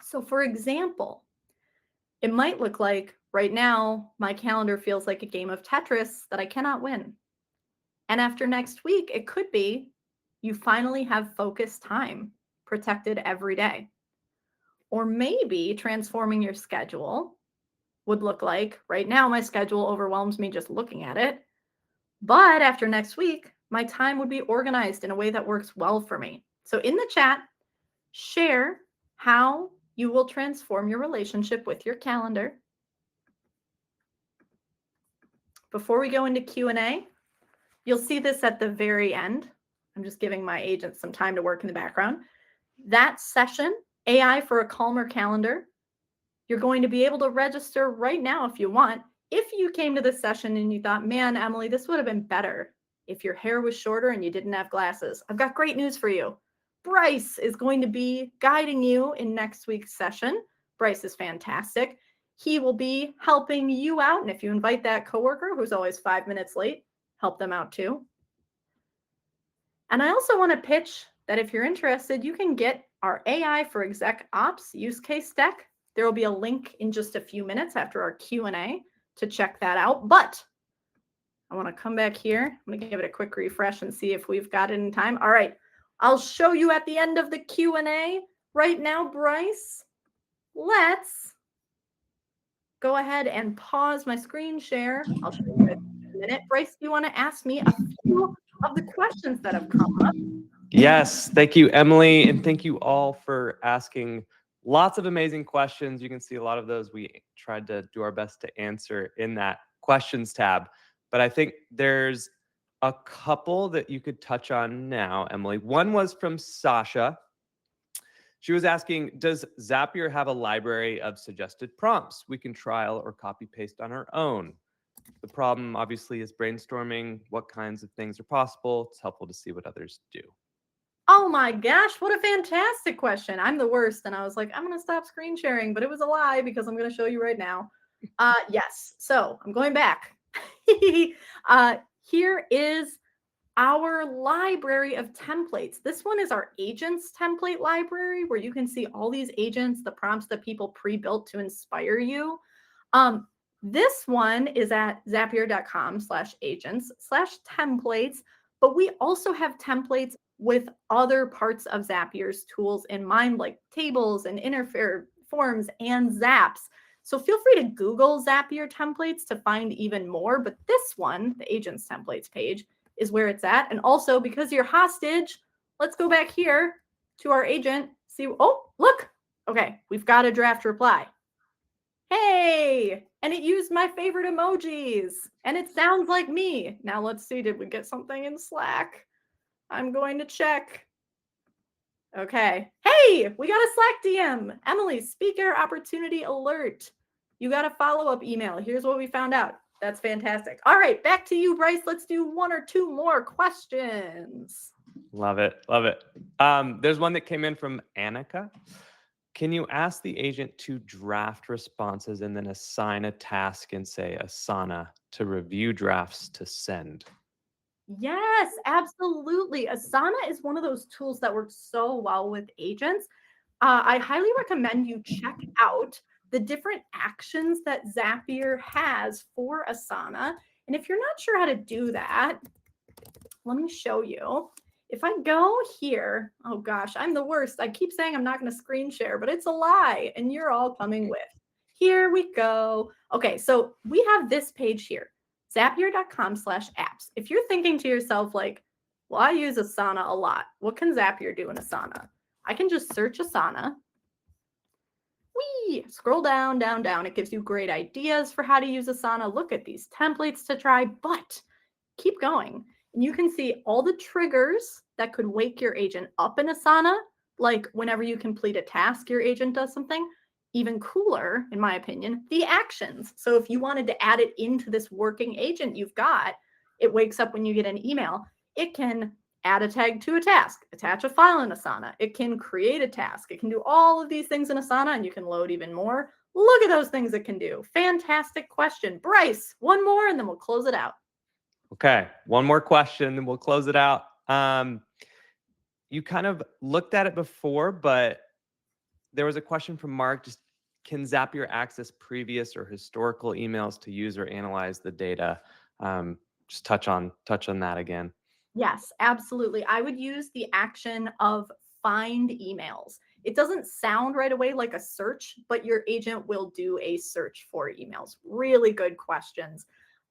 [SPEAKER 1] So for example, it might look like right now, my calendar feels like a game of Tetris that I cannot win. And after next week, it could be you finally have focused time protected every day. Or maybe transforming your schedule would look like right now, my schedule overwhelms me just looking at it. But after next week, my time would be organized in a way that works well for me. So in the chat, share how you will transform your relationship with your calendar. Before we go into Q&A, you'll see this at the very end. I'm just giving my agent some time to work in the background. That session, AI for a calmer calendar, you're going to be able to register right now if you want. If you came to this session and you thought, man, Emily, this would have been better if your hair was shorter and you didn't have glasses, I've got great news for you. Bryce is going to be guiding you in next week's session. Bryce is fantastic. He will be helping you out. And if you invite that coworker who's always 5 minutes late, help them out too. And I also want to pitch that if you're interested, you can get our AI for Exec Ops use case deck. There will be a link in just a few minutes after our Q&A to check that out. But I want to come back here. I'm going to give it a quick refresh and see if we've got it in time. All right. I'll show you at the end of the Q&A. Right now, Bryce, let's go ahead and pause my screen share. I'll show you in a minute. Bryce, do you want to ask me a few of the questions that have come up?
[SPEAKER 2] Yes, thank you, Emily, and thank you all for asking lots of amazing questions. You can see a lot of those we tried to do our best to answer in that questions tab. But I think there's a couple that you could touch on now, Emily. One was from Sasha. She was asking, does Zapier have a library of suggested prompts we can trial or copy paste on our own? The problem obviously is brainstorming what kinds of things are possible. It's helpful to see what others do.
[SPEAKER 1] Oh my gosh, what a fantastic question. I'm the worst. And I was like, I'm going to stop screen sharing, but it was a lie because I'm going to show you right now. Yes. So I'm going back. Here is our library of templates. This one is our agents template library where you can see all these agents, the prompts that people pre-built to inspire you. This one is at zapier.com/agents/templates, but we also have templates with other parts of Zapier's tools in mind, like tables and interface forms and zaps. So feel free to Google Zapier templates to find even more, but this one, the agents templates page, is where it's at. And also, because you're hostage, let's go back here to our agent. See, oh, look. Okay, we've got a draft reply. Hey, and it used my favorite emojis, and it sounds like me. Now let's see, did we get something in Slack? I'm going to check. Okay. Hey, we got a Slack DM. Emily, speaker opportunity alert. You got a follow-up email. Here's what we found out. That's fantastic. All right, back to you, Bryce. Let's do one or two more questions.
[SPEAKER 2] Love it. Love it. There's one that came in from Annika. Can you ask the agent to draft responses and then assign a task in, say, Asana to review drafts to send?
[SPEAKER 1] Yes, absolutely. Asana is one of those tools that works so well with agents. I highly recommend you check out the different actions that Zapier has for Asana. And if you're not sure how to do that, let me show you. If I go here, oh gosh, I'm the worst. I keep saying I'm not going to screen share, but it's a lie, and you're all coming with. Here we go. Okay, so we have this page here, zapier.com/apps. If you're thinking to yourself like, well, I use Asana a lot. What can Zapier do in Asana? I can just search Asana. Whee! Scroll down, down, down. It gives you great ideas for how to use Asana. Look at these templates to try, but keep going. And you can see all the triggers that could wake your agent up in Asana, like whenever you complete a task, your agent does something. Even cooler, in my opinion, the actions. So if you wanted to add it into this working agent you've got, It wakes up when you get an email. It can add a tag to a task, attach a file in Asana. It can create a task. It can do all of these things in Asana, and you can load even more. Look at those things it can do. Fantastic question. Bryce, one more and then we'll close it out.
[SPEAKER 2] Okay, one more question and we'll close it out. You kind of looked at it before, but there was a question from Mark. Just can Zapier access previous or historical emails to use or analyze the data? Just touch on that again.
[SPEAKER 1] Yes, absolutely. I would use the action of find emails. It doesn't sound right away like a search, but your agent will do a search for emails. Really good questions.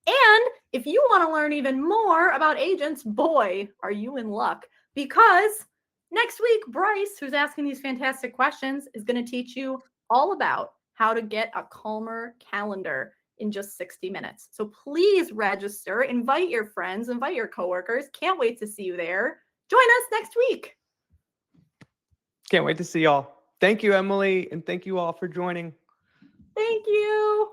[SPEAKER 1] And if you want to learn even more about agents, boy, are you in luck, because next week, Bryce, who's asking these fantastic questions, is going to teach you all about how to get a calmer calendar in just 60 minutes. So please register, invite your friends, invite your coworkers. Can't wait to see you there. Join us next week.
[SPEAKER 2] Can't wait to see y'all. Thank you, Emily, and thank you all for joining.
[SPEAKER 1] Thank you.